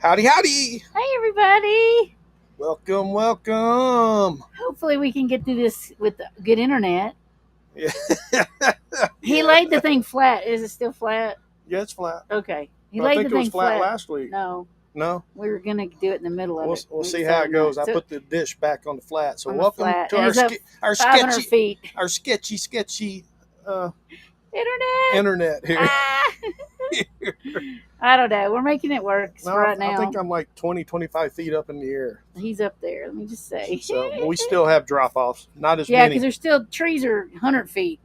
Howdy, howdy. Hey, everybody. Welcome, welcome. Hopefully, we can get through this with good internet. Yeah. He laid the thing flat. Is it still flat? Yeah, it's flat. Okay. He But I laid think the it was thing flat last week. No, No? we were going to do it in the middle of We'll, it. we'll We see how it decided goes. not. I So, put the dish back on the flat. So on the welcome flat. to And our it's up our 500 sketchy feet. sketchy Internet. internet here. Ah. I don't know. We're making it work No, right I now. think I'm like 20, 25 feet up in the air. He's up there. Let me just say. So but we still have drop offs. Not as Yeah, many. because there's still trees are 100 feet.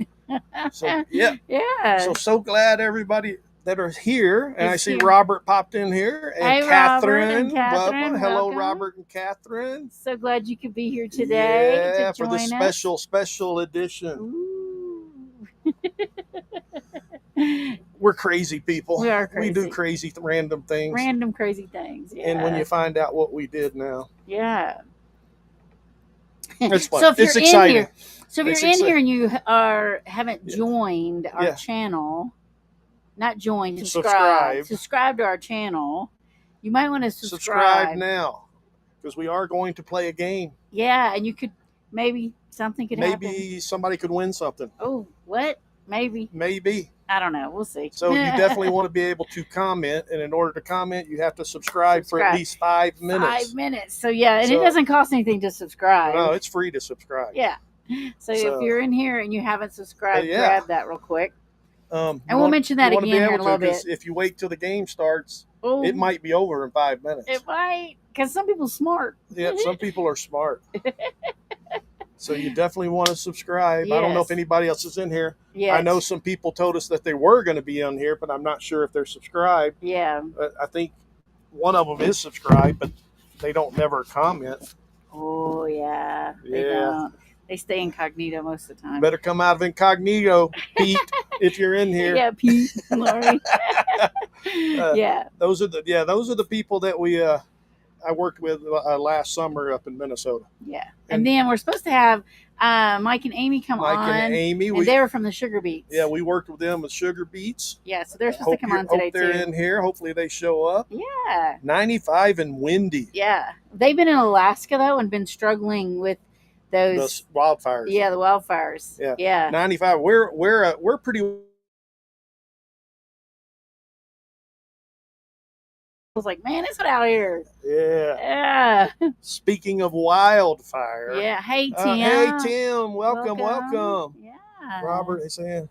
So yeah. Yeah. So glad everybody that are here, and I see here. Robert popped in here, and Hey, Catherine. Catherine, Hello, welcome. Robert and Catherine. So glad you could be here today Yeah, to for join the us. special edition. Ooh. We're crazy people. We are crazy. We do crazy, random things. Random crazy things. Yeah. And when you find out what we did now, yeah, it's fun. So if it's you're exciting. in here, here and you haven't joined our channel, not joined, subscribe to our channel. You might want to subscribe now, because we are going to play a game. Yeah, and you could maybe something could happen. Maybe somebody could win something. Oh, what? Maybe. I don't know. We'll see. So you definitely want to be able to comment, and in order to comment, you have to subscribe for at least 5 minutes. 5 minutes. So yeah, and it doesn't cost anything to subscribe. No, it's free to subscribe. Yeah. So if you're in here and you haven't subscribed, grab that real quick. And we'll mention that again here in a little bit. If you wait till the game starts, it might be over in 5 minutes. It might, because some people are smart. Yeah, some people are smart. So you definitely want to subscribe. Yes. I don't know if anybody else is in here. Yes. I know some people told us that they were going to be on here, but I'm not sure if they're subscribed. Yeah. I think one of them is subscribed, but they don't never comment. Oh, yeah. Yeah. They stay incognito most of the time. Better come out of incognito, Pete, if you're in here. Yeah, Pete, Lori. Yeah. Those are the people that I worked with last summer up in Minnesota. Yeah. And then we're supposed to have Mike and Amy come on. Mike and Amy. And they were from the Sugar Beets. Yeah, we worked with them with Sugar Beets. Yeah, so they're supposed to come on today, too. Hope they're in here. Hopefully they show up. Yeah. 95 and windy. Yeah. They've been in Alaska, though, and been struggling with those wildfires. Yeah, the wildfires. Yeah. Yeah. 95. We're pretty... I was like, man, it's hot out here. Yeah. Yeah. Speaking of wildfire. Yeah. Hey, Tim. Hey, Tim. Welcome. Yeah. Robert is saying,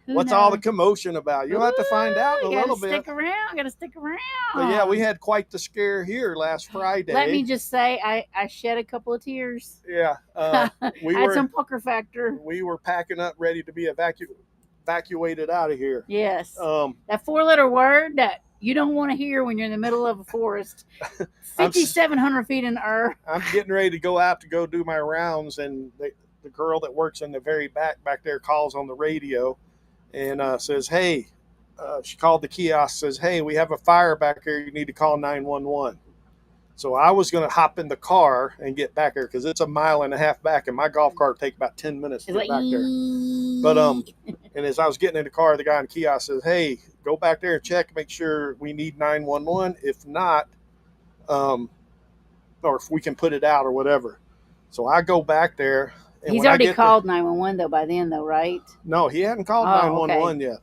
what's all the commotion about? You'll have to find out in a little bit. Gotta stick around. But yeah, we had quite the scare here last Friday. Let me just say, I shed a couple of tears. Yeah. We had some pucker factor. We were packing up, ready to be evacuated out of here. Yes. That 4-letter word that you don't want to hear when you're in the middle of a forest. 5,700 feet in the earth. I'm getting ready to go out to go do my rounds, and the girl that works in the very back there calls on the radio and says, hey, she called the kiosk, says, hey, we have a fire back here. You need to call 911. So I was going to hop in the car and get back there because it's a mile and a half back, and my golf cart take about 10 minutes to get back there. But and as I was getting in the car, the guy in the kiosk says, hey, go back there and check, make sure we need 911. If not, or if we can put it out or whatever. So I go back there. And he's already called 911 though by then though, right? No, he hadn't called 911 yet.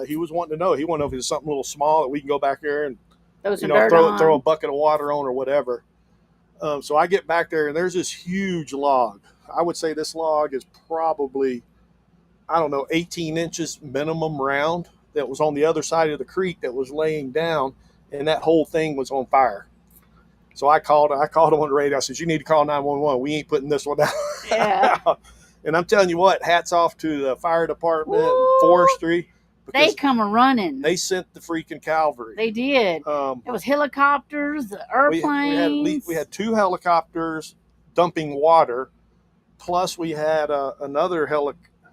He was wanting to know. He wanted to know if it's something a little small that we can go back there and throw a bucket of water on or whatever. So I get back there and there's this huge log. I would say this log is probably, 18 inches minimum round that was on the other side of the creek that was laying down, and that whole thing was on fire. So I called him on the radio. I said, you need to call 911. We ain't putting this one down. Yeah. And I'm telling you what, hats off to the fire department, forestry. They come running. They sent the freaking cavalry. They did. It was helicopters, the airplanes. We had 2 helicopters dumping water, plus we had another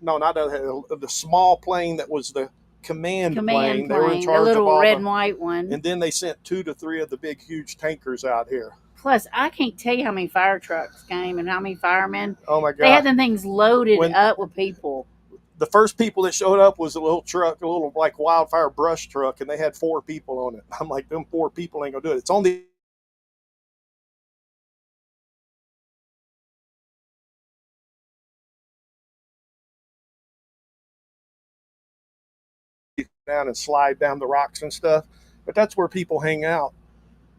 the small plane that was the command plane. They were in charge the little of all red and white one. And then they sent 2 to 3 of the big, huge tankers out here. Plus, I can't tell you how many fire trucks came and how many firemen. Oh my God! They had them things loaded up with people. the first people that showed up was a little truck, a little like wildfire brush truck, and they had 4 people on it. I'm like, them 4 people ain't gonna do it. It's on the down and slide down the rocks and stuff, but that's where people hang out.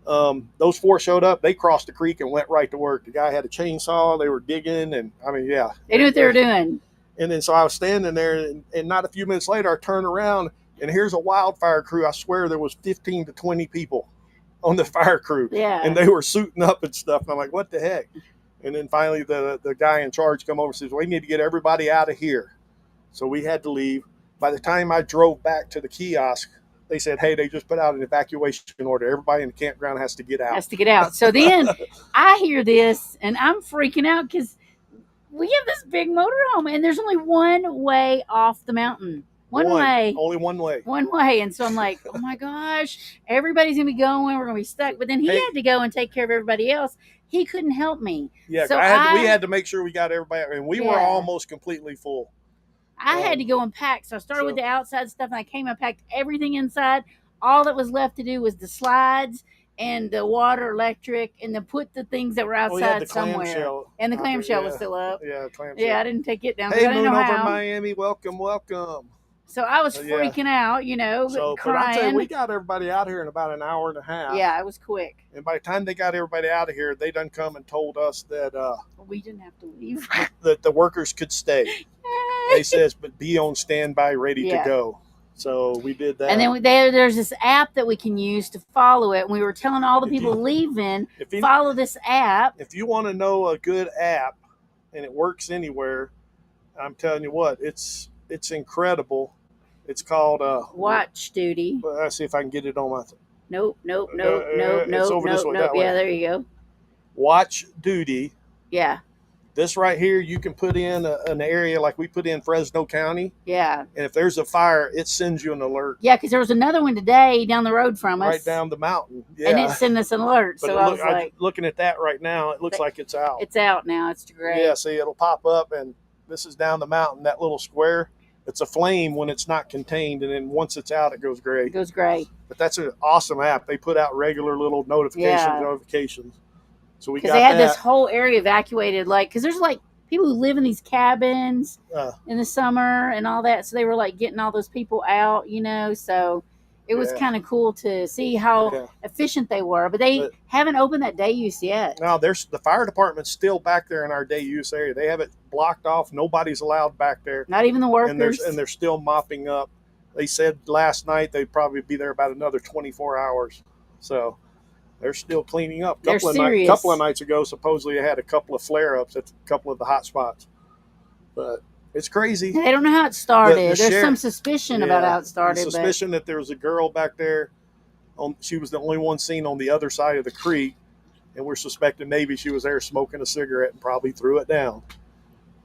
Those 4 showed up. They crossed the creek and went right to work. The guy had a chainsaw. They were digging, and I mean, yeah, they knew what they were doing. And then so I was standing there, and not a few minutes later, I turned around, and here's a wildfire crew. I swear there was 15 to 20 people on the fire crew, and they were suiting up and stuff. And I'm like, what the heck? And then finally, the guy in charge come over and says, we need to get everybody out of here. So we had to leave. By the time I drove back to the kiosk, they said, hey, they just put out an evacuation order. Everybody in the campground has to get out. So then I hear this, and I'm freaking out because we have this big motorhome, and there's only one way off the mountain. One way. Only one way. One way. And so I'm like, oh my gosh, everybody's going to be going. We're going to be stuck. But then he had to go and take care of everybody else. He couldn't help me. Yeah, so we had to make sure we got everybody out. And we were almost completely full. I had to go and pack. So I started with the outside stuff, and I came and packed everything inside. All that was left to do was the slides and the water, electric, and then put the things that were outside somewhere. Clamshell. And the clamshell was still up. Yeah, clamshell. Yeah, I didn't take it down. Hey, Moon over Miami, welcome. So I was freaking out, But I'll tell you, we got everybody out here in about an hour and a half. Yeah, it was quick. And by the time they got everybody out of here, they done come and told us that we didn't have to leave. that the workers could stay. They says, but be on standby, ready to go. So we did that. And then there's this app that we can use to follow it. And we were telling all the people leaving, follow this app. If you want to know a good app and it works anywhere, I'm telling you what, it's incredible. It's called Watch Duty. Let's see if I can get it on my. Nope. Yeah, there you go. Watch Duty. Yeah. This right here, you can put in an area like we put in Fresno County. Yeah. And if there's a fire, it sends you an alert. Yeah, because there was another one today down the road from us. Right down the mountain. Yeah. And it sent us an alert. But so I was like, looking at that right now, it looks like it's out. It's out now. It's great. Yeah, see, it'll pop up, and this is down the mountain, that little square. It's a flame when it's not contained, and then once it's out, it goes gray. It goes gray. But that's an awesome app. They put out regular little notifications. So we got that. Because they had this whole area evacuated, because there's people who live in these cabins in the summer and all that. So they were getting all those people out, so it was kind of cool to see how efficient they were. But they haven't opened that day use yet. No, the fire department's still back there in our day use area. They have it blocked off. Nobody's allowed back there. Not even the workers. And they're still mopping up. They said last night they'd probably be there about another 24 hours. So they're still cleaning up. A couple of nights ago, supposedly they had a couple of flare-ups at a couple of the hot spots. But it's crazy. They don't know how it started. There's some suspicion about how it started. Suspicion that there was a girl back there. She was the only one seen on the other side of the creek, and we're suspecting maybe she was there smoking a cigarette and probably threw it down.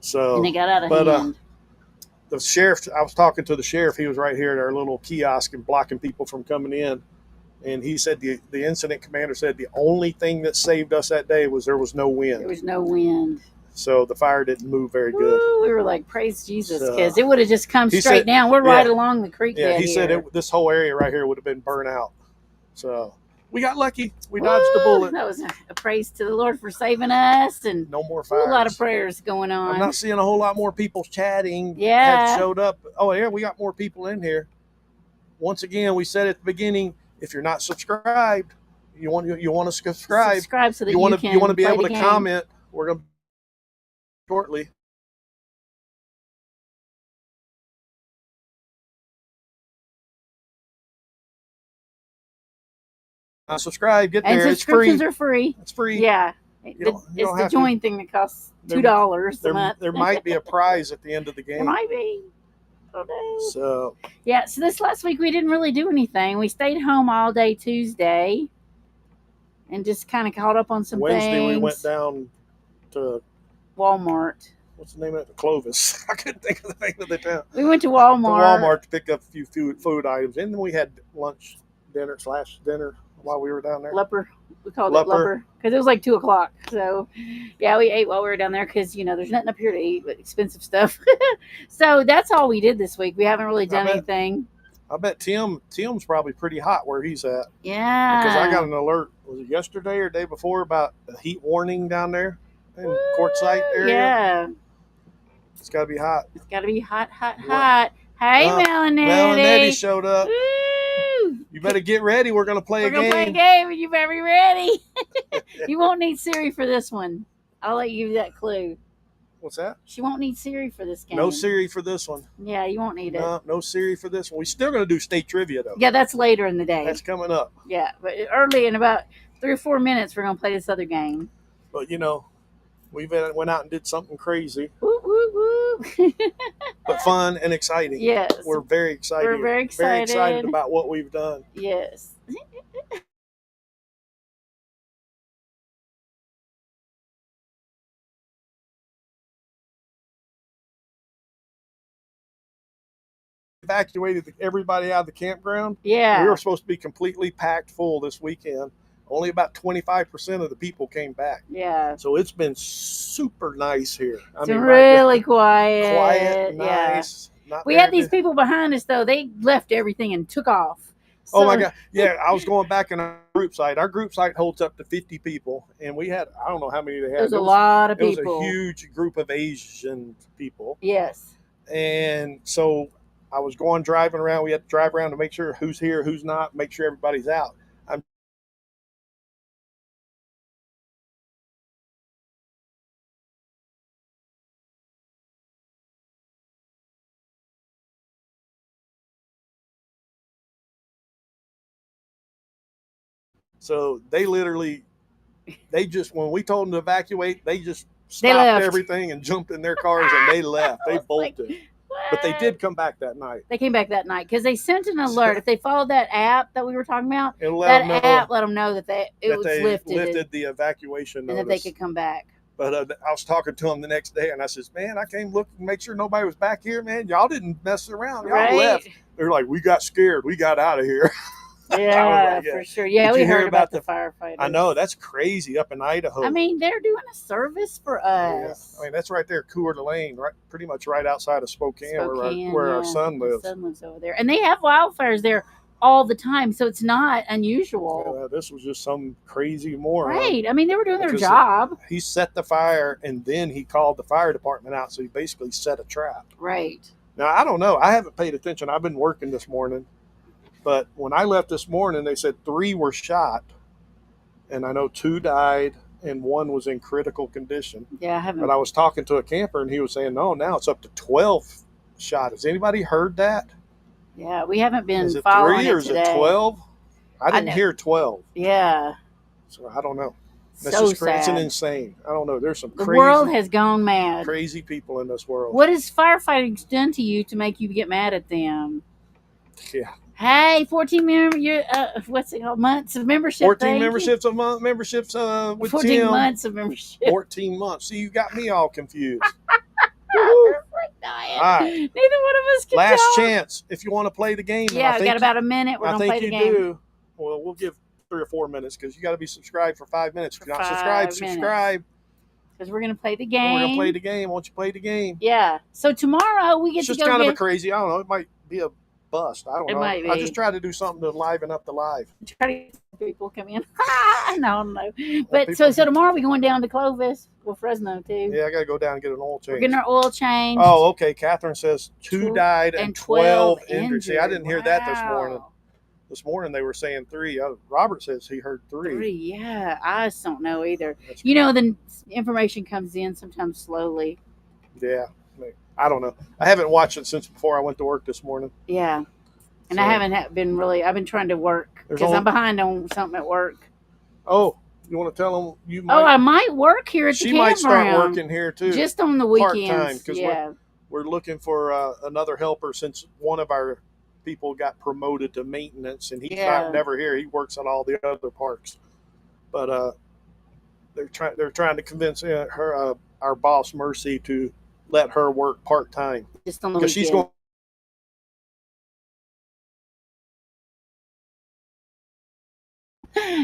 So, and they got out of hand. The sheriff, I was talking to the sheriff. He was right here at our little kiosk and blocking people from coming in. And he said the incident commander said the only thing that saved us that day was there was no wind. There was no wind. So the fire didn't move very good. Ooh, we were like, praise Jesus, because it would have just come straight down. We're right along the creek bed. Yeah, he said this whole area right here would have been burnt out. So we got lucky. We dodged the bullet. That was a praise to the Lord for saving us. And no more fires. A lot of prayers going on. I'm not seeing a whole lot more people chatting. Yeah. Have showed up. Oh, yeah, we got more people in here. Once again, we said at the beginning, if you're not subscribed, you want to subscribe. Subscribe so that you want to be able to comment. We're going to shortly. Subscribe, get there. And subscriptions are free. It's free. Yeah. It's the join thing that costs $2 a month. There might be a prize at the end of the game. There might be. Oh, no. So this last week we didn't really do anything. We stayed home all day Tuesday and just kind of caught up on some Wednesday things. We went down to Walmart. What's the name of it? Clovis. I couldn't think of the name of the town. We went to Walmart. To pick up a few food items, and then we had lunch, dinner. while we were down there? Leper. We called it Leper because it was like 2:00. So, yeah, we ate while we were down there because there's nothing up here to eat but expensive stuff. So that's all we did this week. We haven't really done anything. I bet Tim's probably pretty hot where he's at. Yeah. Because I got an alert. Was it yesterday or day before about a heat warning down there in Quartzsite area? Yeah. It's got to be hot. It's got to be hot. Hey, Melanie. Melanie showed up. Woo! You better get ready. We're going to play a game. We're going to play a game, and you better be ready. You won't need Siri for this one. I'll let you give you that clue. What's that? She won't need Siri for this game. No Siri for this one. Yeah, you won't need it. No Siri for this one. We're still going to do state trivia, though. Yeah, that's later in the day. That's coming up. Yeah, but early in about 3 or 4 minutes, we're going to play this other game. But, we went out and did something crazy. Woo, woo, woo. But fun and exciting. Yes. We're very excited. We're very excited. Very excited about what we've done. Yes. Evacuated everybody out of the campground. Yeah. We were supposed to be completely packed full this weekend. Only about 25% of the people came back. Yeah. So it's been super nice here. It's really quiet. Quiet, nice. Yeah. We had these people behind us, though. They left everything and took off. So, oh, my God. Yeah, I was going back in our group site. Our group site holds up to 50 people. And we had, I don't know how many they had. There's a lot of people. It was a huge group of Asian people. Yes. And so I was driving around. We had to drive around to make sure who's here, who's not, make sure everybody's out. I'm So they just, when we told them to evacuate, they just stopped everything and jumped in their cars and they left. They bolted. But they did come back that night. They came back that night because they sent an alert. If they followed that app that we were talking about, that app let them know that it was lifted the evacuation notice. And that they could come back. But I was talking to them the next day, and I says, man, I came look and make sure nobody was back here, man. Y'all didn't mess around. Y'all left. They're like, we got scared. We got out of here. Yeah, for sure. Yeah, we heard about the firefighters. I know. That's crazy up in Idaho. I mean, they're doing a service for us. Yeah. I mean, that's right there, Coeur d'Alene, right, pretty much right outside of Spokane where our son lives. Our son lives over there. And they have wildfires there all the time, so it's not unusual. Yeah, this was just some crazy moron. Right. I mean, they were doing their job. He set the fire, and then he called the fire department out, so he basically set a trap. Right. Now, I don't know. I haven't paid attention. I've been working this morning. But when I left this morning, they said 3 were shot, and I know 2 died, and 1 was in critical condition. Yeah, I haven't. But I was talking to a camper, and he was saying, no, now it's up to 12 shot. Has anybody heard that? Yeah, we haven't been following it today. Is it 3 or is it 12? I didn't hear 12. Yeah. So I don't know. That's so sad. It's insane. I don't know. There's some crazy. The world has gone mad. Crazy people in this world. What has firefighting done to you to make you get mad at them? Yeah. Hey, 14 what's it called? Months of membership. 14 memberships a month. Memberships with 14 Tim. months of membership. 14 months. See, you got me all confused. All right. Neither one of us can Last talk. chance if you want to play the game. Yeah, we got about a minute. We're going to play the game. I think you do. Well, we'll give 3 or 4 minutes because you got to be subscribed for 5 minutes. If you're not subscribed, subscribe. Because we're going to play the game. We're going to play the game. Won't you play the game? Yeah. So tomorrow we get to go. It's just kind of a crazy. I don't know. It might be a bust. I don't know. Might be. I just try to do something to liven up the live. Try to get people come in. No. But so tomorrow we going down to Clovis or Fresno too. Yeah, I got to go down and get an oil change. We're getting our oil change. Oh, okay. Catherine says 2 died and 12 injured. See, I didn't hear that this morning. This morning they were saying 3. Robert says he heard 3. 3, yeah. I just don't know either. The information comes in sometimes slowly. Yeah. I don't know. I haven't watched it since before I went to work this morning. Yeah. And I haven't been really, I've been trying to work because I'm behind on something at work. Oh, you want to tell them you might? Oh, I might work here at the campground. She might start working here too. Just on the weekends. Part-time, because we're looking for another helper since one of our people got promoted to maintenance and he's never here. He works on all the other parks. But they're trying to convince her our boss Mercy to let her work part-time. Just on the weekend. She's going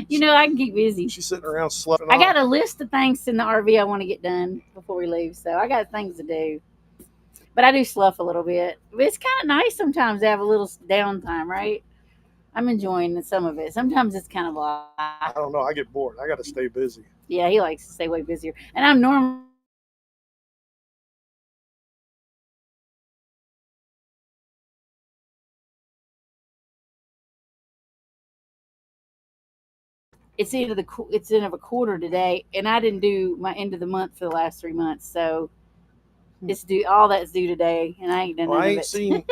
You know, I can keep busy. She's sitting around sloughing I off. got a list of things in the RV I want to get done before we leave, so I got things to do. But I do slough a little bit. But it's kind of nice sometimes to have a little downtime, right? I'm enjoying some of it. Sometimes it's kind of like, I don't know. I get bored. I got to stay busy. Yeah, he likes to stay way busier. And I'm normally it's the end of a quarter today, and I didn't do my end of the month for the last 3 months, so it's due. All that's due today, and I ain't done none of it.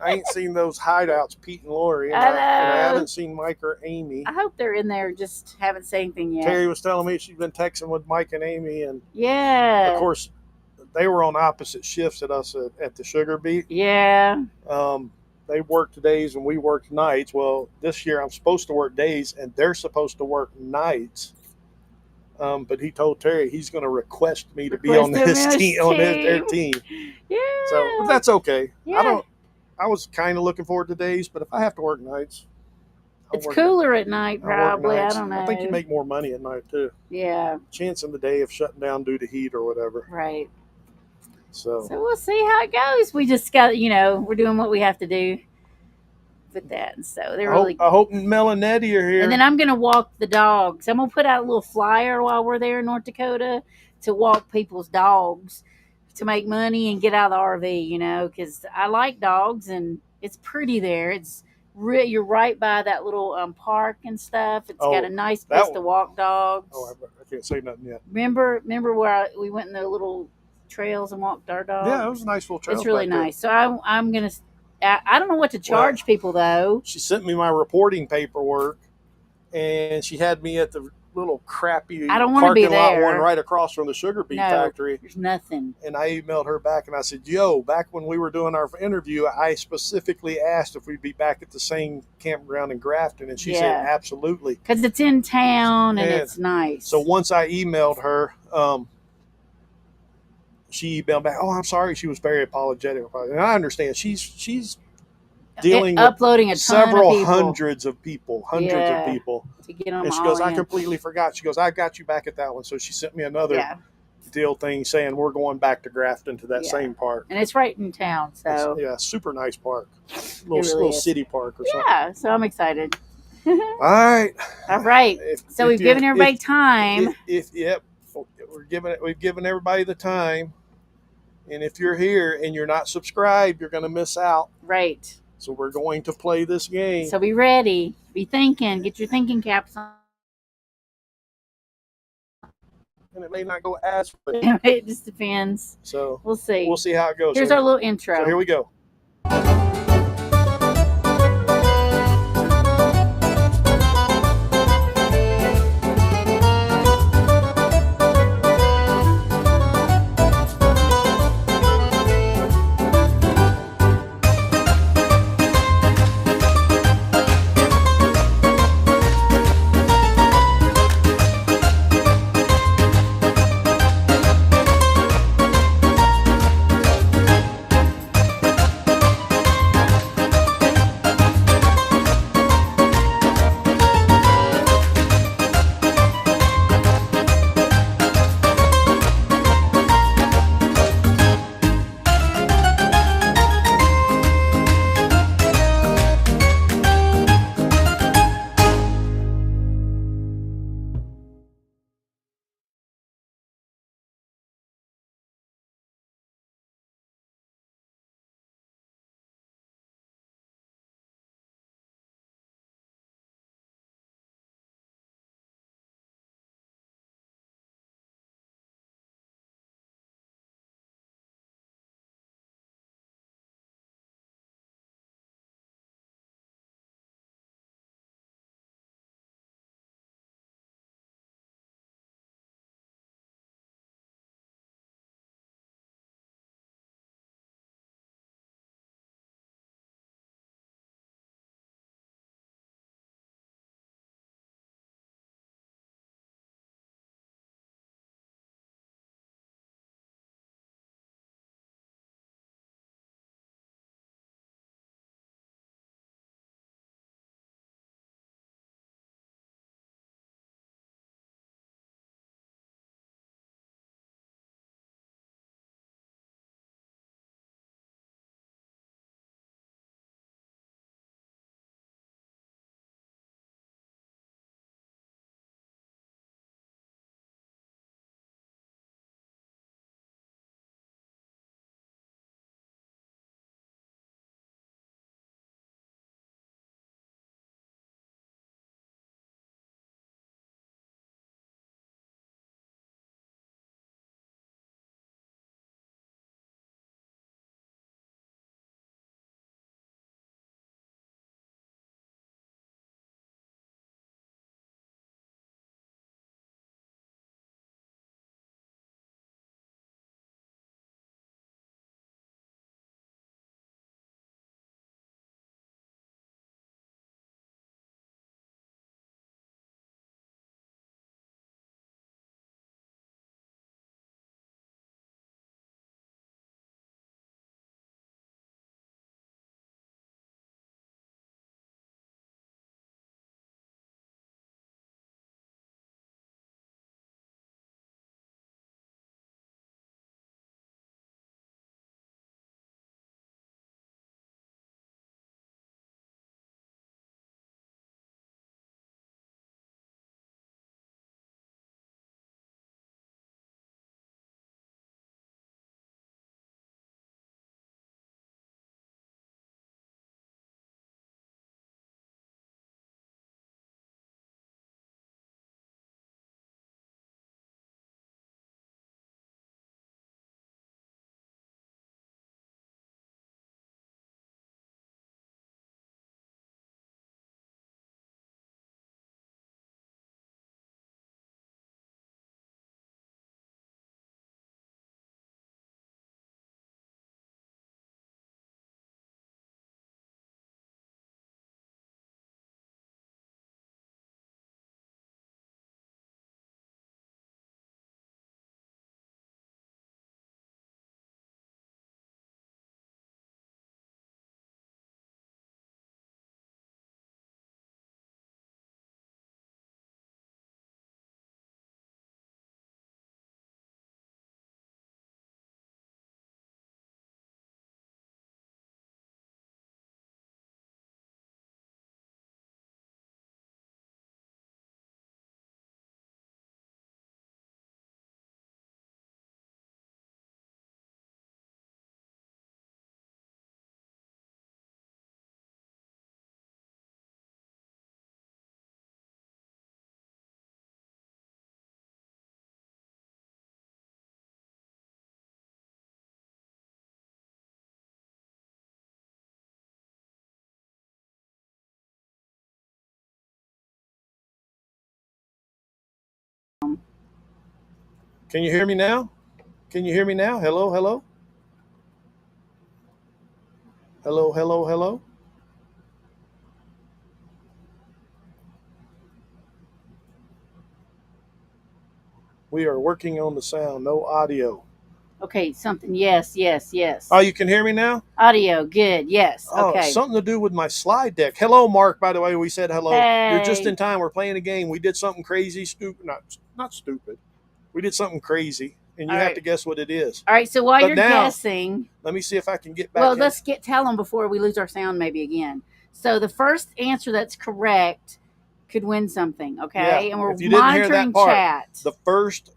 I ain't seen those hideouts, Pete and Lori, and I haven't seen Mike or Amy. I hope they're in there. Just haven't said anything yet. Terry was telling me she's been texting with Mike and Amy, and yeah, of course, they were on opposite shifts at us at the Sugar Beet. Yeah. They worked days and we worked nights. Well, this year I'm supposed to work days and they're supposed to work nights. But he told Terry he's going to request me to be on this team, on their team. Yeah. So but that's okay. Yeah. I was kind of looking forward to days, but if I have to work nights, it's cooler at night, probably. I don't know. I think you make more money at night too. Yeah. Chance in the day of shutting down due to heat or whatever. Right. So we'll see how it goes. We just got, we're doing what we have to do with that. And so they're I hope Mel and Nettie are here. And then I'm going to walk the dogs. I'm going to put out a little flyer while we're there in North Dakota to walk people's dogs to make money and get out of the RV, because I like dogs and it's pretty there. You're right by that little park and stuff. It's got a nice place to walk dogs. Oh, I can't say nothing yet. Remember where we went in the little trails and walked our dogs? Yeah, it was a nice little trail. It's really nice. So I'm going to, I don't know what to charge people though. She sent me my reporting paperwork and she had me at the little crappy parking lot one right across from the Sugar Beet factory. There's nothing. And I emailed her back and I said, back when we were doing our interview, I specifically asked if we'd be back at the same campground in Grafton. And she said, absolutely. Because it's in town and it's nice. So once I emailed her, she emailed back, I'm sorry. She was very apologetic about it. And I understand. She's dealing uploading with several hundreds of people to get them. And she goes, I completely forgot. She goes, I got you back at that one. So she sent me another deal thing saying we're going back to Grafton to that same park. And it's right in town. So super nice park. Little city park or something. Yeah, so I'm excited. All right. So we've given everybody time. We've given everybody the time. And if you're here and you're not subscribed, you're going to miss out. Right. So we're going to play this game. So be ready. Be thinking. Get your thinking caps on. And it may not go as quick. It just depends. So we'll see. We'll see how it goes. Here's our little intro. So here we go. Can you hear me now? Can you hear me now? Hello, hello? Hello, hello, hello? We are working on the sound, no audio. Okay, something. Yes, yes, yes. Oh, you can hear me now? Audio, good. Yes. Oh, Okay. something to do with my slide deck. Hello, Mark, by the way. We said hello. Hey. You're just in time. We're playing a game. We did something crazy, stupid. Not stupid. We did something crazy, and you All have right. to guess what it is. All right, so while But you're now, guessing, let me see if I can get back. well, in. let's tell them before we lose our sound maybe again. So the first answer that's correct could win something, okay? Yeah, And we're if you didn't hear monitoring that part, chat. the first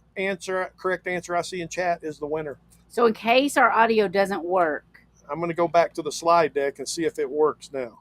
correct answer I see in chat is the winner. So in case our audio doesn't work, I'm going to go back to the slide deck and see if it works now.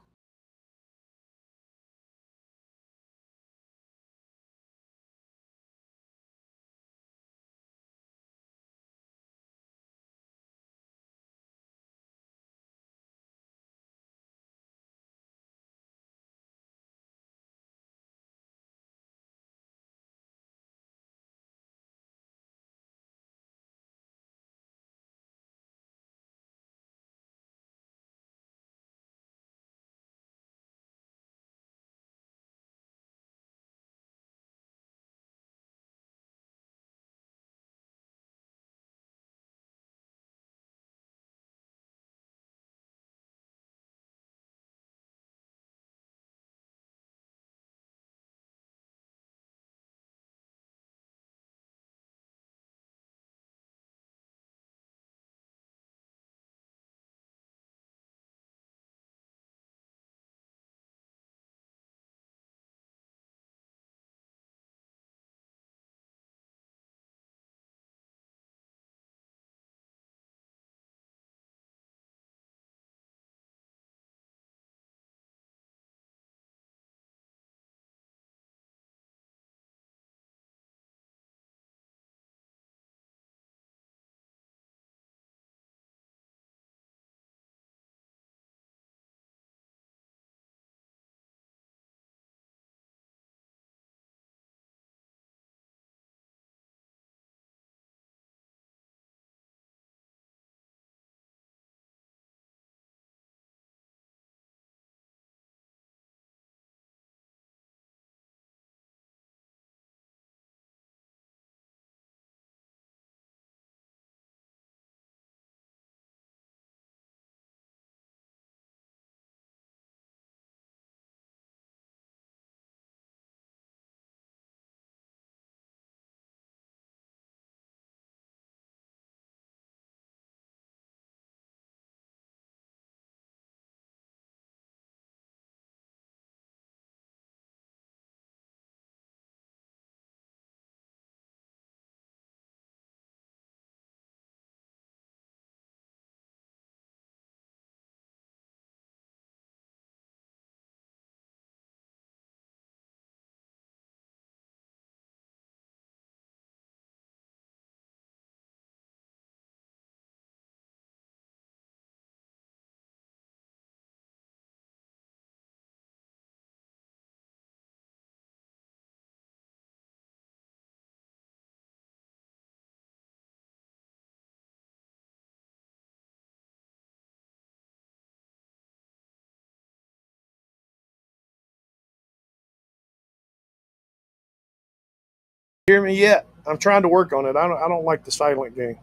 Hear me yet? I'm trying to work on it. I don't like the silent game.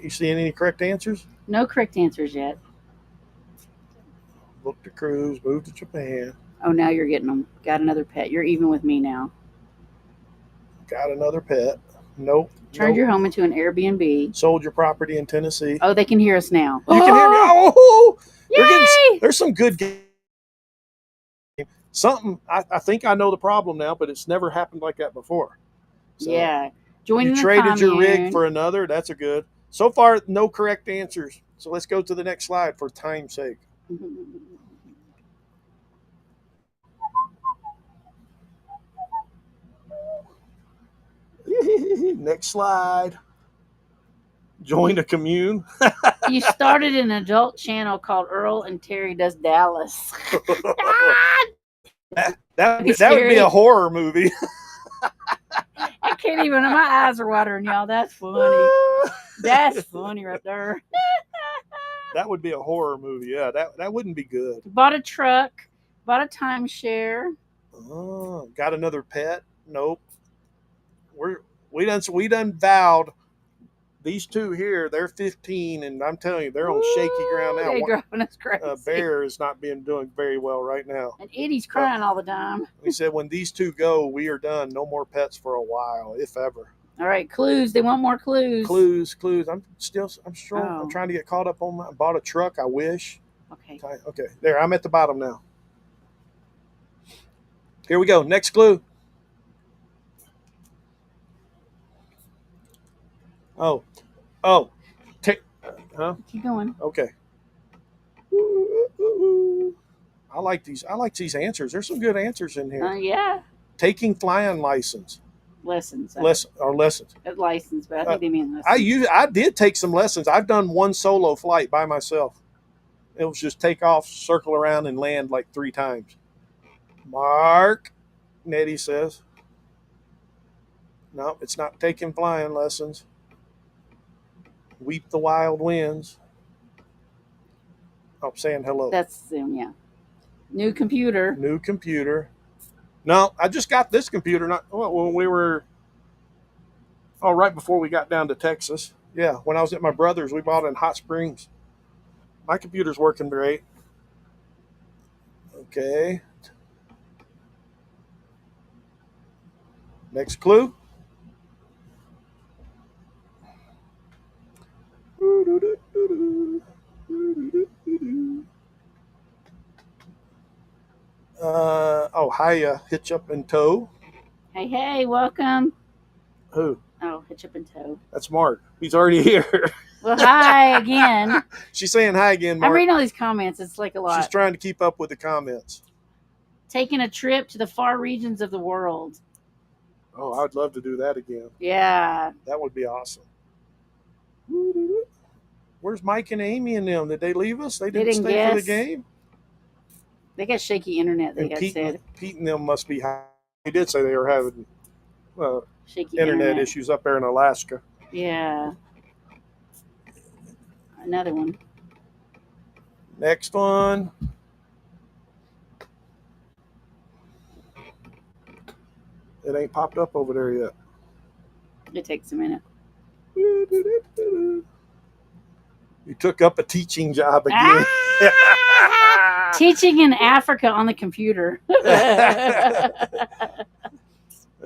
You seeing any correct answers? No correct answers yet. Book the cruise, move to Japan. Oh, now you're getting them. Got another pet. You're even with me now. Got another pet. Nope. Turned your home into an Airbnb. Sold your property in Tennessee. Oh, they can hear us now. You can hear me. Oh, yay! There's some good games. Something I think I know the problem now, but it's never happened like that before. So yeah. Join you traded your rig for another. That's a good. So far, no correct answers. So let's go to the next slide for time's sake. Next slide. Join a commune. You started an adult channel called Earl and Terry Does Dallas. that would be a horror movie. can't even. My eyes are watering, y'all. That's funny. That's funny right there. That would be a horror movie. Yeah, that wouldn't be good. Bought a truck. Bought a timeshare. Oh, got another pet? Nope. We done vowed. These two here, they're 15, and I'm telling you, they're on shaky ground now. They're driving us crazy. Bear is not doing very well right now. And Eddie's crying all the time. We said when these two go, we are done. No more pets for a while, if ever. All right, clues. They want more clues. Clues. I'm strong. Oh. I'm trying to get caught up on I bought a truck. I wish. Okay. Okay. There. I'm at the bottom now. Here we go. Next clue. Oh. Huh? Keep going. Okay. I like these answers. There's some good answers in here. Yeah. Taking flying license. Lessons. Lessons. License, but I think they mean lessons. I did take some lessons. I've done one solo flight by myself. It was just take off, circle around, and land like 3 times. Mark, Nettie says. No, it's not taking flying lessons. Weep the wild winds. Oh, saying hello. That's them, yeah. New computer. No, I just got this computer when we were right before we got down to Texas. Yeah, when I was at my brother's, we bought in Hot Springs. My computer's working great. Okay. Next clue. Hi, Hitch Up and Tow. Hey, welcome. Who? Oh, Hitch Up and Tow. That's Mark. He's already here. Well, hi again. She's saying hi again, Mark. I'm reading all these comments. It's like a lot. She's trying to keep up with the comments. Taking a trip to the far regions of the world. Oh, I would love to do that again. Yeah. That would be awesome. Where's Mike and Amy and them? Did they leave us? They didn't stay for the game? They got shaky internet, said. Pete and them must be high. He did say they were having shaky internet issues up there in Alaska. Yeah. Another one. Next one. It ain't popped up over there yet. It takes a minute. You took up a teaching job again. Teaching in Africa on the computer. Is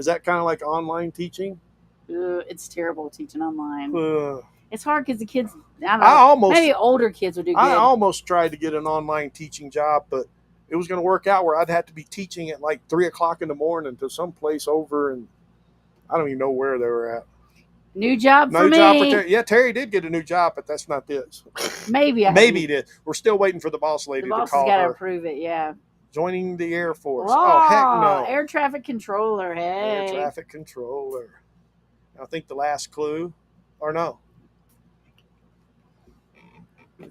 that kind of like online teaching? It's terrible teaching online. It's hard because the kids, I don't know, maybe older kids would do good. I almost tried to get an online teaching job, but it was going to work out where I'd have to be teaching at like 3 o'clock in the morning to some place over, and I don't even know where they were at. New job for me. New job for Terry. Yeah, Terry did get a new job, but that's not this. Maybe he did. We're still waiting for the boss lady to call her. The boss has got to approve it, yeah. Joining the Air Force. Oh, heck no. Air traffic controller, hey. Air traffic controller. I think the last clue, or no.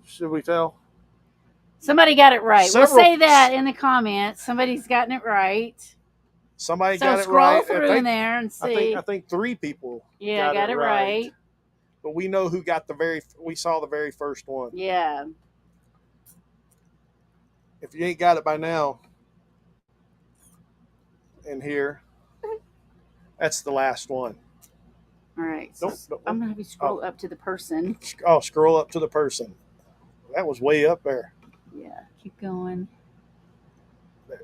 Should we tell? Somebody got it right. We'll say that in the comments. Somebody's gotten it right. Somebody got it right. Scroll through in there and see. I think 3 people got it right. But we know who got we saw the very first one. Yeah. If you ain't got it by now, in here, that's the last one. All right. So I'm going to have you scroll up to the person. Oh, scroll up to the person. That was way up there. Yeah. Keep going. There.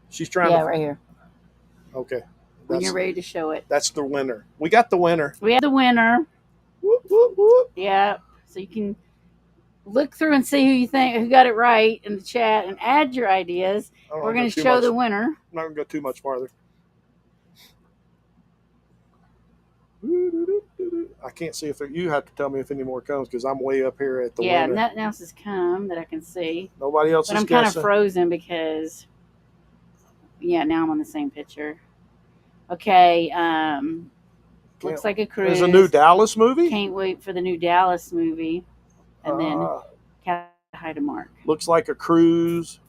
She's trying to. Yeah, right here. Okay. When you're ready to show it. That's the winner. We got the winner. We have the winner. Whoop, whoop, whoop. Yeah. So you can look through and see who got it right in the chat and add your ideas. We're going to show the winner. I'm not going to go too much farther. I can't see if you have to tell me if any more comes because I'm way up here at the winner. Yeah, nothing else has come that I can see. Nobody else is guessing. But I'm kind of frozen because, now I'm on the same picture. Okay, looks like a cruise. There's a new Dallas movie? Can't wait for the new Dallas movie. And then hi to Mark. Looks like a cruise.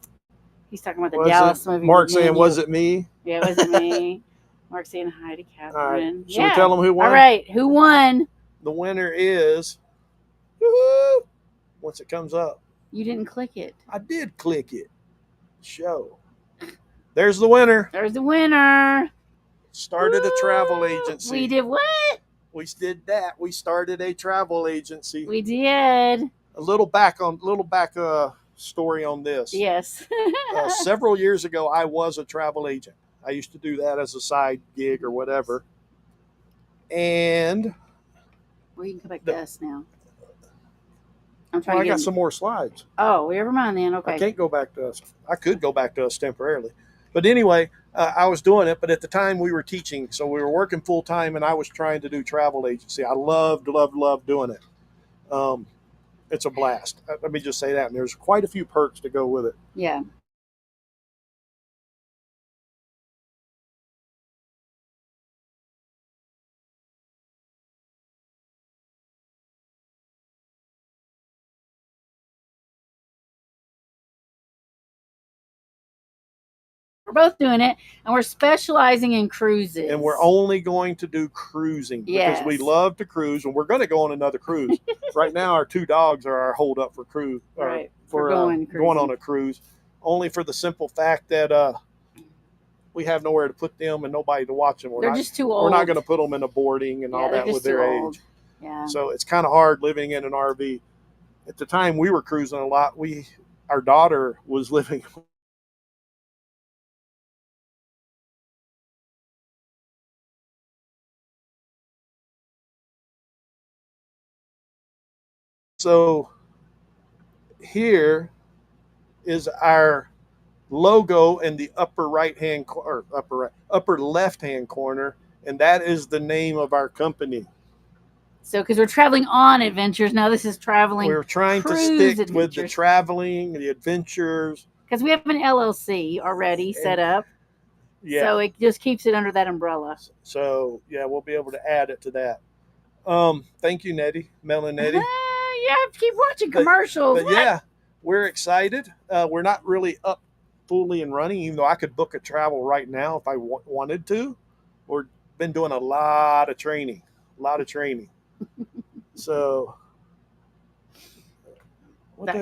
He's talking about the Dallas movie. Mark saying, was it me? Yeah, was it me? Mark saying hi to All right. Catherine. Should we tell them who won? All right. Who won? The winner is. Woo-hoo, once it comes up. You didn't click it. I did click it. Show. There's the winner. There's the winner. Started a travel agency. We did what? We did that. We started a travel agency. We did. A little back story on this. Yes. Several years ago, I was a travel agent. I used to do that as a side gig or whatever. And well, you can come back to us now. I'm trying. I got some more slides. Oh, never mind then. Okay. I can't go back to us. I could go back to us temporarily, but anyway, I was doing it. But at the time, we were teaching, so we were working full time, and I was trying to do travel agency. I loved doing it. It's a blast. Let me just say that. And there's quite a few perks to go with it. Yeah. We're both doing it, and we're specializing in cruises. And we're only going to do cruising because we love to cruise, and we're going to go on another cruise. Right now, our 2 dogs are our hold up for cruise. Right. For going on a cruise, only for the simple fact that we have nowhere to put them and nobody to watch them. They're just too old. We're not going to put them in a boarding and all that with their age. Yeah. So it's kind of hard living in an RV. At the time we were cruising a lot, our daughter was living. So here is our logo in the upper left hand corner, and that is the name of our company. So because we're traveling on adventures now, this is traveling. We're trying to stick with the traveling, the adventures. Because we have an LLC already set up. Yeah. So it just keeps it under that umbrella. So yeah, we'll be able to add it to that. Thank you, Nettie, Mel and Nettie. You have to keep watching commercials. But yeah, we're excited. We're not really up fully and running, even though I could book a travel right now if I wanted to. We've been doing a lot of training. So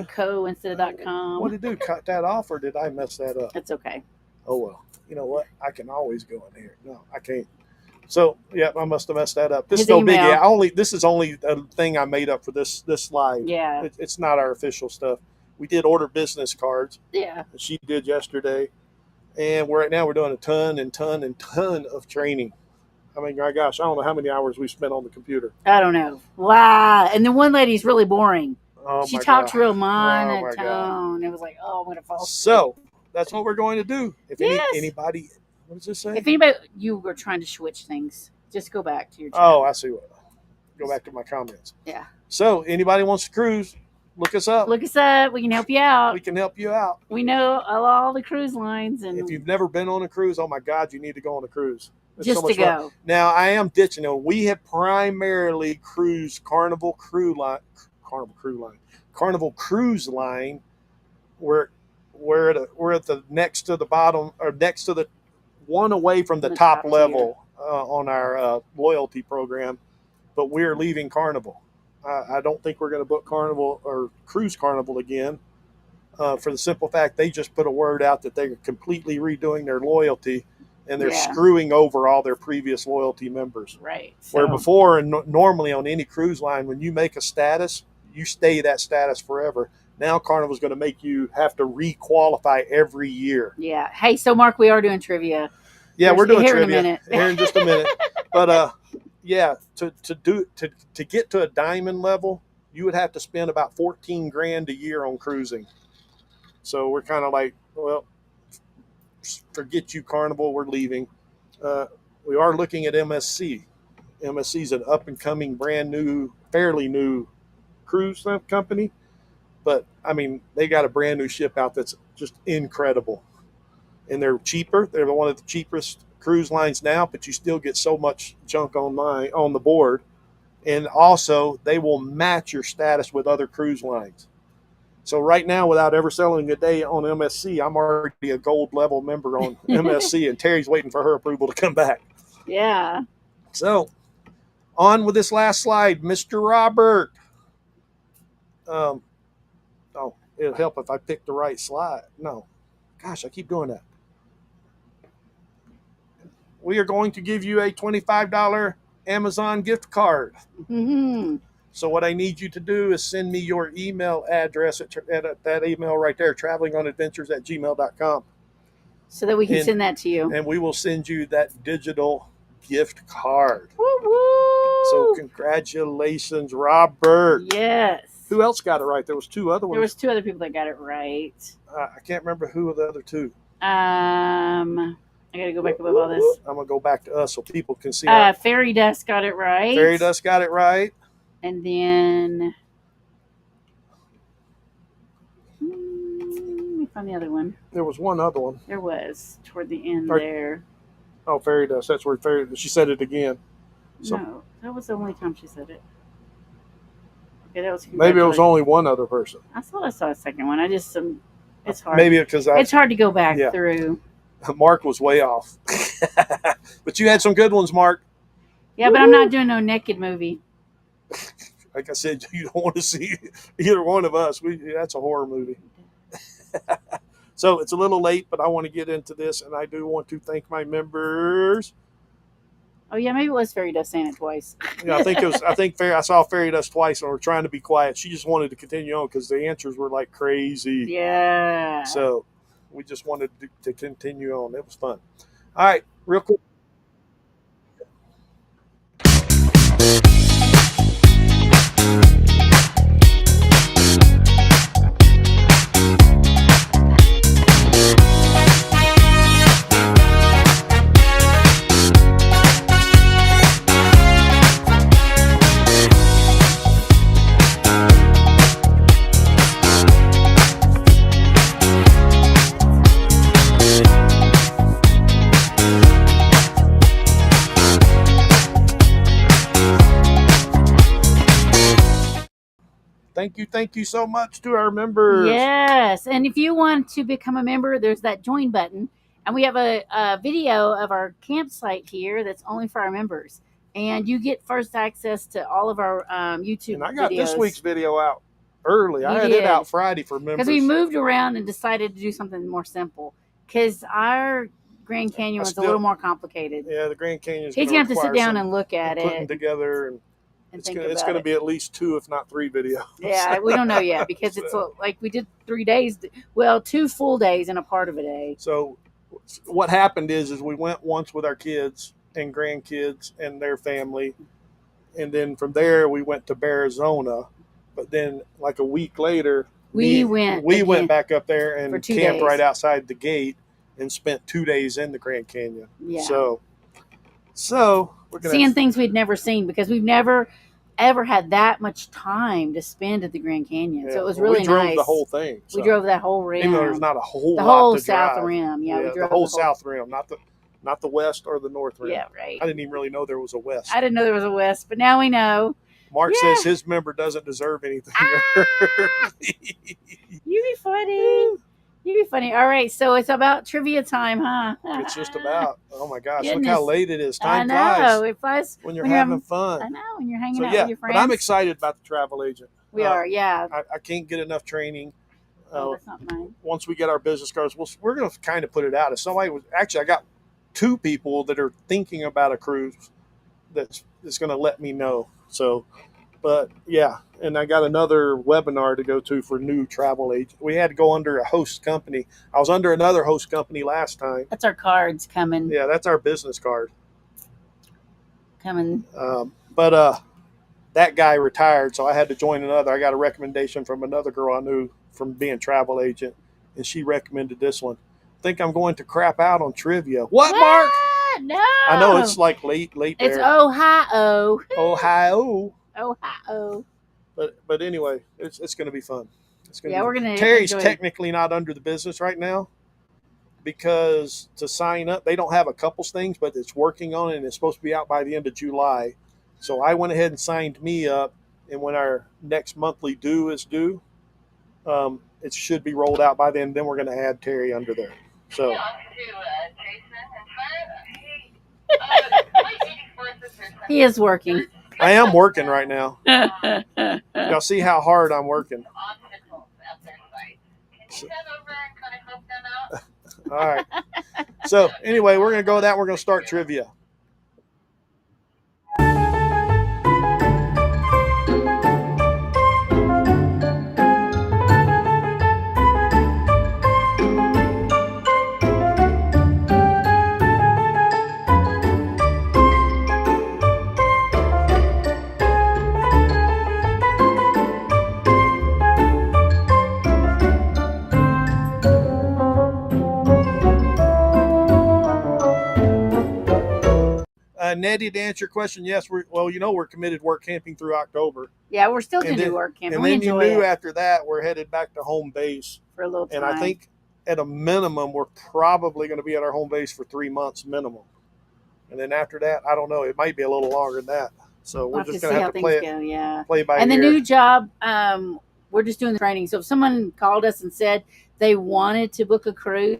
.co instead of .com. What did I do? Cut that off, or did I mess that up? It's okay. Oh well. You know what? I can always go in here. No, I can't. So yeah, I must have messed that up. This is no biggie. This is only a thing I made up for this slide. Yeah. It's not our official stuff. We did order business cards. Yeah. She did yesterday, and right now we're doing a ton of training. I mean, my gosh, I don't know how many hours we spent on the computer. I don't know. Wow. And the one lady's really boring. Oh, she talked real monotone. It was like, oh, I'm going to fall asleep. So that's what we're going to do. If anybody, what does this say? If anybody, you were trying to switch things, just go back to your chat. Oh, I see what. Go back to my comments. Yeah. So anybody wants to cruise, look us up. Look us up. We can help you out. We can help you out. We know all the cruise lines. And if you've never been on a cruise, oh my God, you need to go on a cruise. It's just so to go. Fun. Now I am ditching them. We have primarily cruised Carnival Cruise Line. We're at the next to the bottom, or next to the one away from the top level on our loyalty program, but we're leaving Carnival. I don't think we're going to book Carnival or cruise Carnival again, for the simple fact they just put a word out that they're completely redoing their loyalty, and they're screwing over all their previous loyalty members. Right. Where before, and normally on any cruise line, when you make a status, you stay that status forever. Now Carnival's going to make you have to re-qualify every year. Yeah. Hey, so Mark, we are doing trivia. Yeah, we're doing trivia here in just a minute. But yeah, to get to a diamond level, you would have to spend about $14,000 a year on cruising. So we're kind of like, well, forget you, Carnival. We're leaving. We are looking at MSC. MSC is an up and coming, brand new, fairly new cruise company. But I mean, they got a brand new ship out that's just incredible, and they're cheaper. They're one of the cheapest cruise lines now, but you still get so much junk on the board, and also they will match your status with other cruise lines. So right now, without ever selling a day on MSC, I'm already a gold level member on MSC, and Terry's waiting for her approval to come back. Yeah. So, on with this last slide, Mr. Robert. Oh, it'll help if I pick the right slide. No. Gosh, I keep doing that. We are going to give you a $25 Amazon gift card. Mm-hmm. So what I need you to do is send me your email address at that email right there, travelingonadventures@gmail.com. So that we can send that to you. And we will send you that digital gift card. Woo-woo! So congratulations, Robert. Yes. Who else got it right? There was two other ones. There was two other people that got it right. I can't remember who were the other two. I got to go back above all this. I'm going to go back to us so people can see. Fairy Dust got it right. Fairy Dust got it right. And then... let me find the other one. There was one other one. There was, toward the end there. Oh, Fairy Dust. That's where Fairy Dust. She said it again. So, no, that was the only time she said it. Okay, that was maybe it was only one other person. I thought I saw a second one. I just... it's hard. Maybe because it's hard to go back through. Mark was way off. But you had some good ones, Mark. Yeah, but I'm not doing no naked movie. Like I said, you don't want to see either one of us. That's a horror movie. So it's a little late, but I want to get into this, and I do want to thank my members. Oh yeah, maybe it was Fairy Dust saying it twice. Yeah, I think it was. I saw Fairy Dust twice, and we're trying to be quiet. She just wanted to continue on because the answers were like crazy. Yeah. So we just wanted to continue on. It was fun. All right, real quick. Thank you so much to our members. Yes, and if you want to become a member, there's that join button, and we have a video of our campsite here that's only for our members, and you get first access to all of our YouTube videos. And I got this week's video out early. I had it out Friday for members. Because we moved around and decided to do something more simple, because our Grand Canyon was a little more complicated. Yeah, the Grand Canyon. He's going to have to sit down and look at it. Putting together and it's going to be at least 2, if not 3 videos. Yeah, we don't know yet because it's like we did 3 days. Well, 2 full days and a part of a day. So what happened is we went once with our kids and grandkids and their family. And then from there, we went to Arizona. But then like a week later, we went back up there and camped right outside the gate and spent 2 days in the Grand Canyon. Yeah. So we're seeing things we'd never seen because we've never ever had that much time to spend at the Grand Canyon. Yeah. So it was really nice. We drove the whole thing. We drove that whole rim. Even though there's not a whole lot to drive. The whole south rim. Yeah, we drove the whole south rim, not the west or the north rim. Yeah, right. I didn't even really know there was a west. I didn't know there was a west, but now we know. Mark says his member doesn't deserve anything. You be funny. You be funny. All right, so it's about trivia time, huh? It's just about. Oh my gosh! Goodness. Look how late it is. Time flies. It flies when you're having fun. I know when you're hanging out with your friends. But I'm excited about the travel agent. We are, yeah. I can't get enough training. That's not mine. Once we get our business cards, we're going to kind of put it out. If somebody was I got 2 people that are thinking about a cruise that's going to let me know. So. But yeah, and I got another webinar to go to for new travel agents. We had to go under a host company. I was under another host company last time. That's our cards coming. Yeah, that's our business card. Coming. But that guy retired, so I had to join another. I got a recommendation from another girl I knew from being a travel agent, and she recommended this one. I think I'm going to crap out on trivia. What, Mark? No. I know it's like late It's there. Ohio. Ohio. Ohio. But anyway, it's going to be fun. We're going to. Terry's technically not under the business right now because to sign up, they don't have a couples things, but it's working on it and it's supposed to be out by the end of July. So I went ahead and signed me up, and when our next monthly due is due, it should be rolled out by then. Then we're going to add Terry under there. So. He is working. I am working right now. Y'all see how hard I'm working. All right. So anyway, we're going to go with that. We're going to start trivia. Nettie, to answer your question, yes, we're committed work camping through October. Yeah, we're still going to do work camping. And then you knew after that we're headed back to home base for a little time. And I think at a minimum we're probably going to be at our home base for 3 months minimum. And then after that, I don't know. It might be a little longer than that. So we're just going to have to play by ear. And the new job, we're just doing the training. So if someone called us and said they wanted to book a cruise,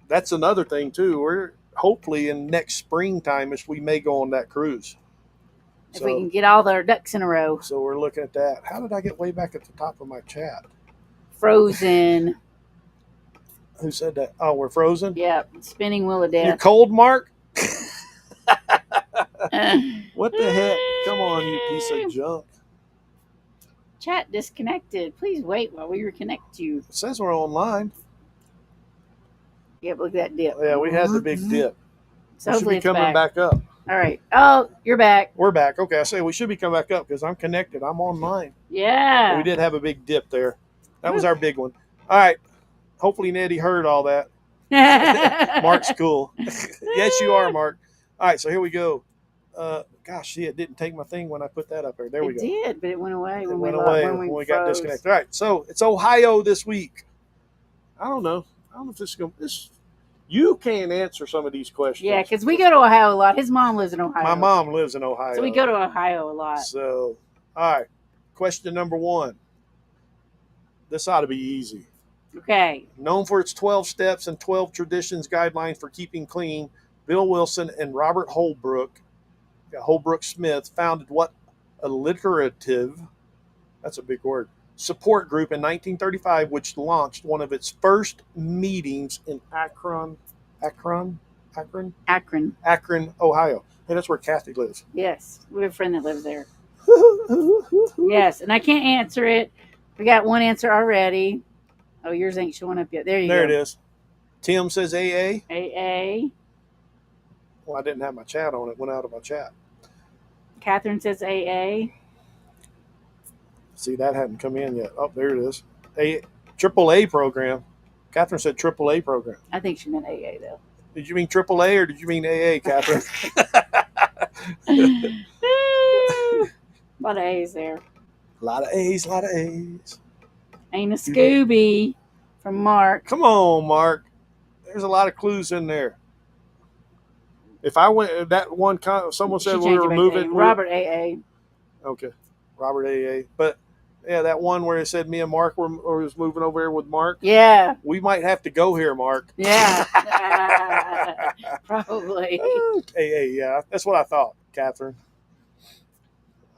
that's another thing too. We're hopefully in next springtime we may go on that cruise. If we can get all our ducks in a row. So we're looking at that. How did I get way back at the top of my chat? Frozen. Who said that? Oh, we're frozen? Yep. Spinning wheel of death. You're cold, Mark? What the heck? Come on, you piece of junk. Chat disconnected. Please wait while we reconnect you. It says we're online. Yep, look at that dip. Yeah, we had the big dip. So we should be coming back up. All right. Oh, you're back. We're back. Okay, I say we should be coming back up because I'm connected. I'm online. Yeah. We did have a big dip there. That was our big one. All right. Hopefully Nettie heard all that. Mark's cool. Yes, you are, Mark. All right, so here we go. Gosh, see, it didn't take my thing when I put that up there. There we go. It did, but it went away when we got disconnected. All right, so it's Ohio this week. I don't know if this is going to... You can't answer some of these questions. Yeah, because we go to Ohio a lot. His mom lives in Ohio. My mom lives in Ohio. So we go to Ohio a lot. So, all right. Question number 1. This ought to be easy. Okay. Known for its 12 steps and 12 traditions guidelines for keeping clean, Bill Wilson and Robert Holbrook Smith founded what alliterative, that's a big word, support group in 1935, which launched one of its first meetings in Akron, Ohio. Hey, that's where Kathy lives. Yes, we have a friend that lives there. Yes, and I can't answer it. We got one answer already. Oh, yours ain't showing up yet. There you go. There it is. Tim says AA. AA. Well, I didn't have my chat on. It went out of my chat. Catherine says AA. See, that hadn't come in yet. Oh, there it is. AAA program. Catherine said AAA program. I think she meant AA, though. Did you mean AAA or did you mean AA, Catherine? A lot of A's there. A lot of A's. Ain't a Scooby from Mark. Come on, Mark. There's a lot of clues in there. If I went that one, someone said we were moving. Robert AA. Okay, Robert AA. But yeah, that one where it said me and Mark was moving over here with Mark. Yeah. We might have to go here, Mark. Yeah. Probably. AA, yeah. That's what I thought, Catherine.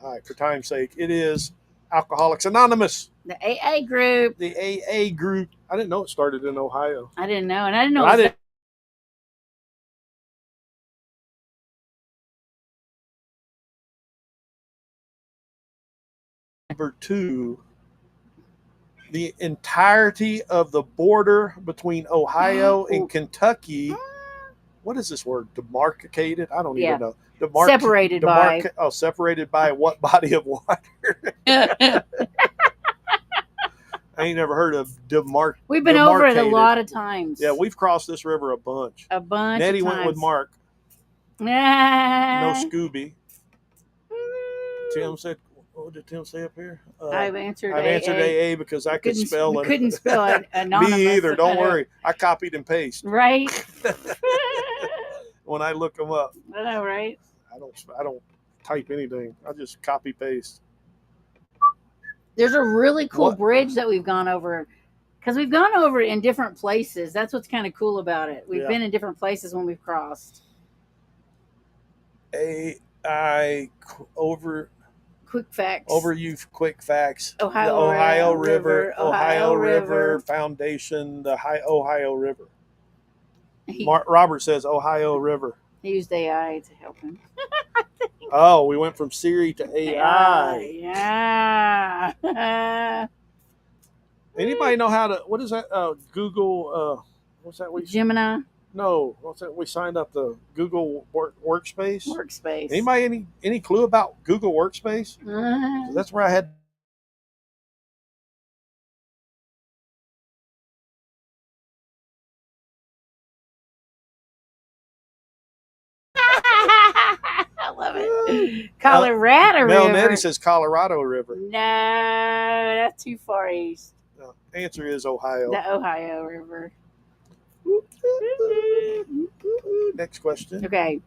All right, for time's sake, it is Alcoholics Anonymous. The AA group. The AA group. I didn't know it started in Ohio. I didn't know, and I didn't know it was Number 2, the entirety of the border between Ohio and Kentucky. What is this word? Demarcated? I don't even know. Separated by. Oh, separated by what body of water? I ain't never heard of We've been over it a demarcated. lot of times. Yeah, we've crossed this river a bunch. Nettie of went with times. Mark. No No Scooby. Tim said, what did Tim say up here? I've answered I've answered AA because I could spell it. Couldn't spell it. Anonymous. Me either. Don't worry. I copied and pasted. Right. When I look them up. I know, right? I don't type anything. I just copy paste. There's a really cool bridge that we've gone over, because we've gone over in different places. That's what's kind of cool about it. We've been in different places when we've crossed. AI over. Quick facts. Over you quick facts. Ohio River, Ohio River Foundation, the Ohio River. Robert says Ohio River. He used AI to help him. Oh, we went from Siri to AI. Yeah. Anybody know how to? What is that? Google. What's that? Gemini. No, what's that? We signed up the Google Workspace. Workspace. Anybody any clue about Google Workspace? That's where I had. I love it. Colorado River. Mel Nettie says Colorado River. No, that's too far east. No, answer is Ohio. The Ohio River. Next question. Okay.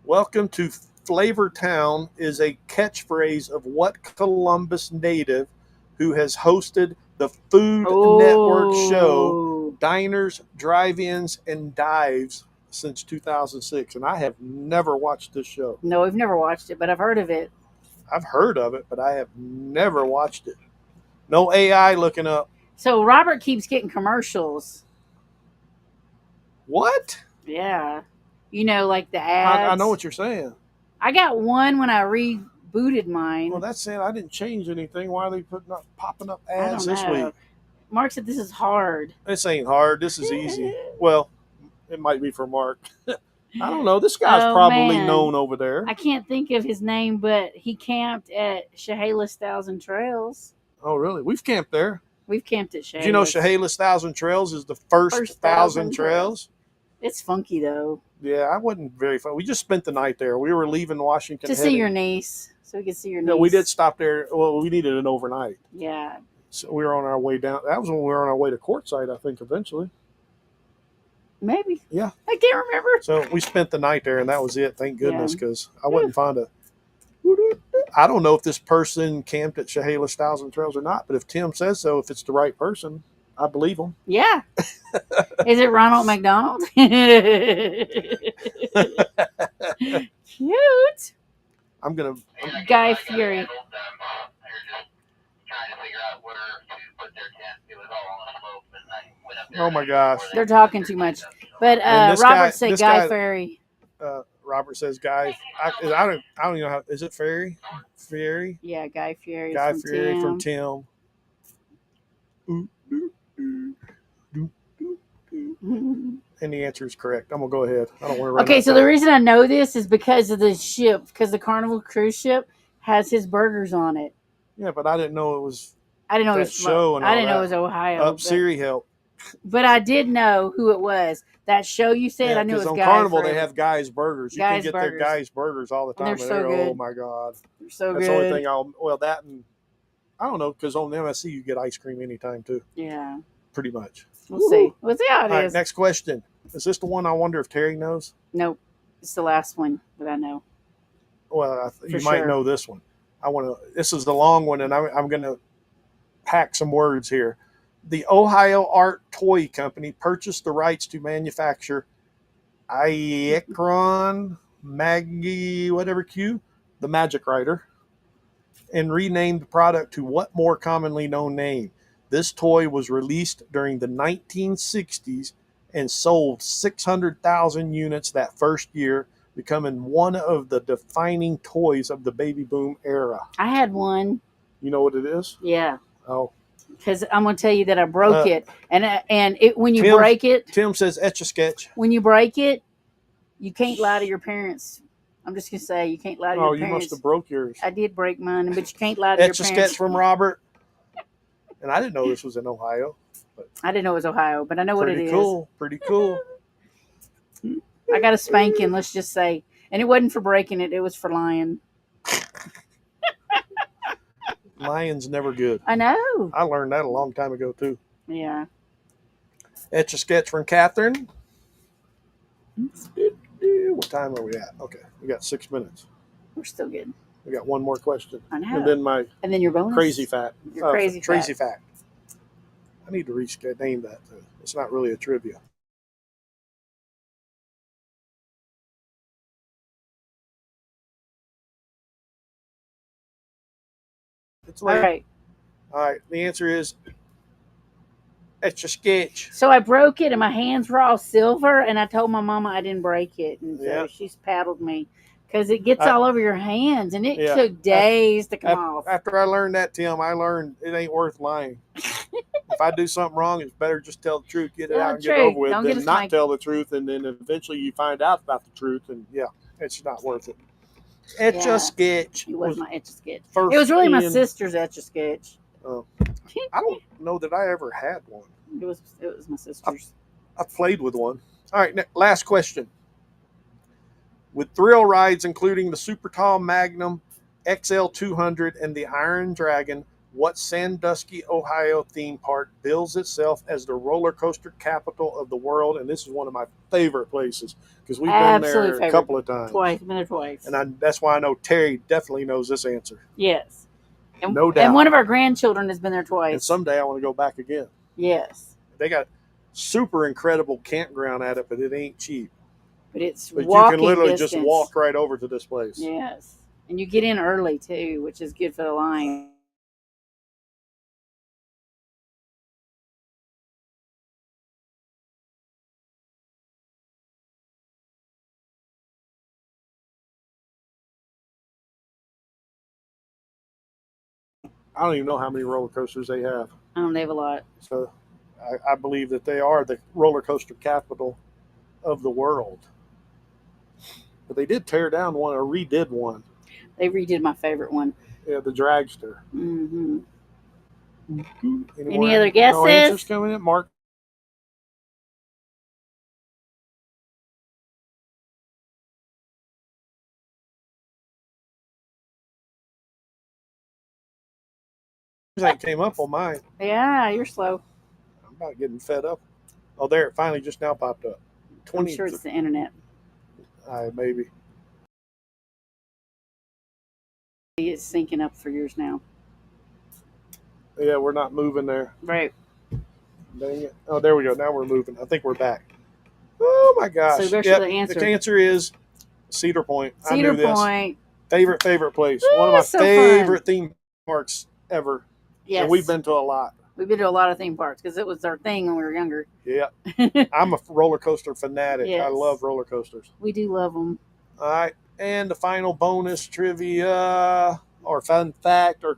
Welcome to Flavor Town is a catchphrase of what Columbus native who has hosted the Food Network show Diners, Drive-Ins, and Dives since 2006, and I have never watched this show. No, I've never watched it, but I've heard of it. I've heard of it, but I have never watched it. No AI looking up. So Robert keeps getting commercials. What? Yeah. You know, like the ads. I know what you're saying. I got one when I rebooted mine. Well, that's saying I didn't change anything. Why are they popping up ads this week? Mark said this is hard. This ain't hard. This is easy. Well, it might be for Mark. I don't know. This guy's probably known over there. I can't think of his name, but he camped at Chehalis Thousand Trails. Oh, really? We've camped there. We've camped at Chehalis. Do you know Chehalis Thousand Trails is the first thousand trails? It's funky, though. Yeah, I wasn't very fun. We just spent the night there. We were leaving Washington. To see your niece. So we could see your niece. Yeah, we did stop there. Well, we needed an overnight. Yeah. So we were on our way down. That was when we were on our way to Quartzsite, I think, eventually. Maybe. Yeah. I can't remember. So we spent the night there, and that was it. Thank goodness, because I wasn't fond of. I don't know if this person camped at Chehalis Thousand Trails or not, but if Tim says so, if it's the right person, I believe him. Yeah. Is it Ronald McDonald? Cute. I'm gonna. Guy Fieri. Oh my gosh. They're talking too much. But Robert said Guy Fieri. Robert says Guy. I don't even know how. Is it Fieri? Fieri? Yeah, Guy Fieri. Guy Fieri from Tim. And the answer is correct. I'm gonna go ahead. I don't want to run. Okay, so the reason I know this is because of the ship, because the Carnival cruise ship has his burgers on it. Yeah, but I didn't know it was. I didn't know that it was show. I didn't know it was Ohio. Up Siri help. But I did know who it was. That show you said, yeah, I knew it was on Guy Carnival Fieri. They have Guys Burgers. You can get their Guys Burgers all the time. And they're so good. Oh my god, they're so That's good. the only thing that and I don't know, because on the MSC you get ice cream anytime too. Yeah, pretty much. We'll see. We'll see how it is. All right, next question. Is this the one I wonder if Terry knows? Nope, it's the last one that I know. Well, you might know this one. This is the long one, and I'm going to pack some words here. The Ohio Art Toy Company purchased the rights to manufacture Iacron Maggie whatever Q, the Magic Rider, and renamed the product to what more commonly known name? This toy was released during the 1960s and sold 600,000 units that first year, becoming one of the defining toys of the baby boom era. I had one. You know what it is? Yeah. Oh. Because I'm going to tell you that I broke it. And when you break it. Tim says Etch-a-Sketch. When you break it, you can't lie to your parents. I'm just going to say, you can't lie to your parents. Oh, you must have broke yours. I did break mine, but you can't lie to your parents. Etch-a-Sketch from Robert. And I didn't know this was in Ohio. But I didn't know it was Ohio, but I know what it is. Pretty cool. I got a spanking, let's just say. And it wasn't for breaking it, it was for lying. Lying's never good. I know. I learned that a long time ago, too. Yeah. Etch a sketch from Catherine. What time are we at? Okay, we got 6 minutes. We're still good. We got one more question. I know. And then your bonus? crazy fact. Your crazy fact. I need to rename that. It's not really a trivia. It's late. All right. The answer is Etch a sketch. So I broke it, and my hands were all silver, and I told my mama I didn't break it, and so she's paddled me because it gets all over your hands, and it took days to come off. After I learned that, Tim, I learned it ain't worth lying. If I do something wrong, it's better just tell the truth, get it out, and get it over with, than not tell the truth, and then eventually you find out about the truth, and it's not worth it. Etch a sketch. It was my Etch a sketch. It was really my sister's Etch a sketch. I don't know that I ever had one. It was my sister's. I played with one. All right, last question. With thrill rides including the Super Tall Magnum, XL 200, and the Iron Dragon, what Sandusky, Ohio theme park bills itself as the roller coaster capital of the world? And this is one of my favorite places because we've been there a couple of times. Been there twice. And that's why I know Terry definitely knows this answer. Yes. And, no doubt. And one of our grandchildren has been there twice. And someday I want to go back again. Yes. They got super incredible campground at it, but it ain't cheap. But you can literally just walk right over to this place. Yes. And you get in early too, which is good for the line. I don't even know how many roller coasters they have. They have a lot. So I believe that they are the roller coaster capital of the world. But they did tear down one or redid one. They redid my favorite one. Yeah, the dragster. Mm-hmm. Any other guesses? No answers coming in, Mark. That came up on mine. Yeah, you're slow. I'm about getting fed up. Oh, there, it finally just now popped up. I'm sure it's the internet. Maybe. It's syncing up for yours now. Yeah, we're not moving there. Right. Dang it. Oh, there we go. Now we're moving. I think we're back. Oh, my gosh. So the answer. The answer is Cedar Point. Cedar Point. Favorite place. One of my favorite theme parks ever. Yes. And we've been to a lot. We've been to a lot of theme parks because it was our thing when we were younger. Yeah. I'm a roller coaster fanatic. Yes. I love roller coasters. We do love them. All right. And the final bonus trivia or fun fact or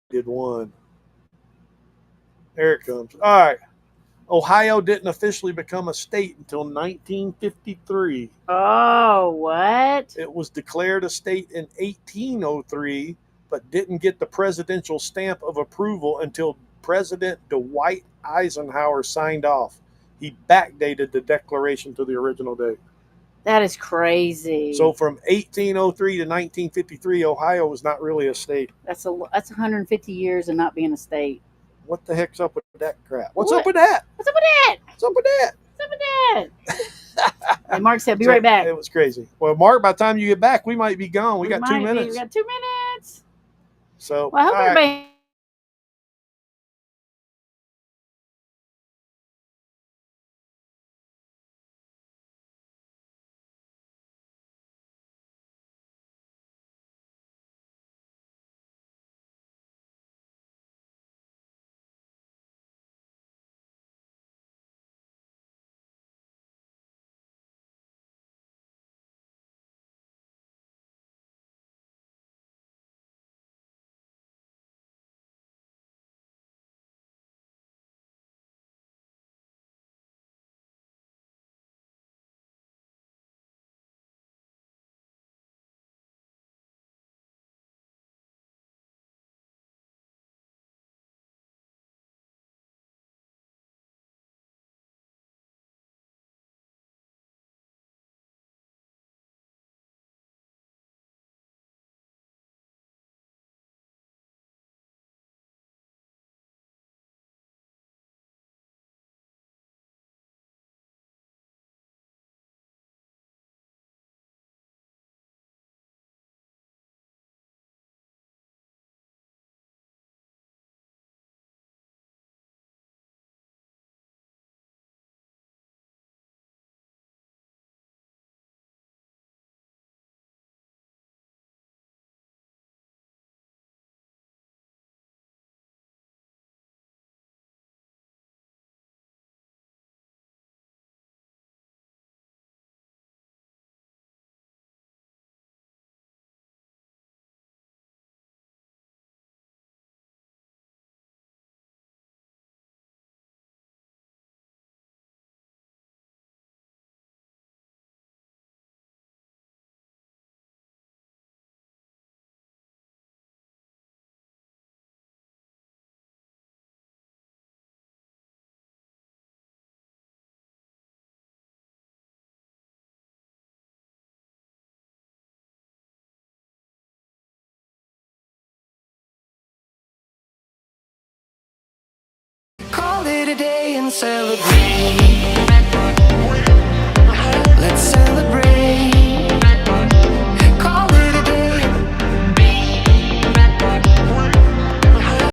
did one. There it comes. All right. Ohio didn't officially become a state until 1953. Oh, what? It was declared a state in 1803, but didn't get the presidential stamp of approval until President Dwight Eisenhower signed off. He backdated the declaration to the original date. That is crazy. So from 1803 to 1953, Ohio was not really a state. That's 150 years of not being a state. What the heck's up with that crap? What's up with that? What's up with that? What's up with that? What's up with that? And Mark said, be right back. It was crazy. Well, Mark, by the time you get back, we might be gone. We got 2 minutes. We got 2 minutes. So, well, I hope everybody celebrate.